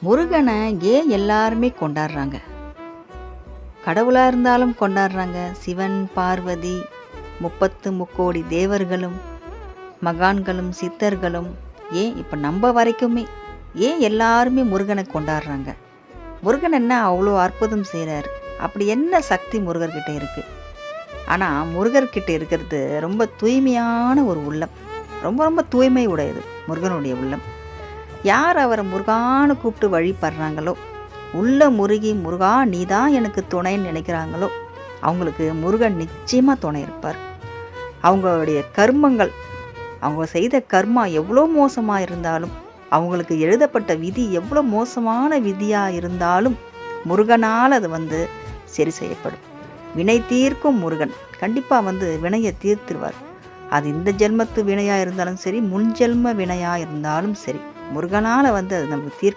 முருகனை ஏன் எல்லாருமே கொண்டாடுறாங்க? கடவுளாக இருந்தாலும் கொண்டாடுறாங்க. சிவன், பார்வதி, 30 தேவர்களும், மகான்களும், சித்தர்களும், ஏன் இப்போ நம்ம வரைக்குமே ஏன் எல்லாருமே முருகனை கொண்டாடுறாங்க? முருகன் என்ன அவ்வளோ அற்புதம் செய்கிறாரு? அப்படி என்ன சக்தி முருகர்கிட்ட இருக்குது? ஆனால் முருகர்கிட்ட இருக்கிறது ரொம்ப தூய்மையான ஒரு உள்ளம். ரொம்ப ரொம்ப தூய்மை உடையது முருகனுடைய உள்ளம். யார் அவரை முருகான்னு கூப்பிட்டு வழிபடுறாங்களோ, உள்ள முருகி முருகா நீ தான் எனக்கு துணைன்னு நினைக்கிறாங்களோ, அவங்களுக்கு முருகன் நிச்சயமாக துணை இருப்பார். அவங்களுடைய கர்மங்கள், அவங்க செய்த கர்மா எவ்வளோ மோசமாக இருந்தாலும், அவங்களுக்கு எழுதப்பட்ட விதி எவ்வளோ மோசமான விதியாக இருந்தாலும், முருகனால் அது சரி செய்யப்படும். வினை தீர்க்கும் முருகன் கண்டிப்பாக வினையை தீர்த்துருவார். அது இந்த ஜென்மத்து வினையாக இருந்தாலும் சரி, முன் ஜென்ம வினையாக இருந்தாலும் சரி, முருகனால் அது நமக்கு தீர்க்க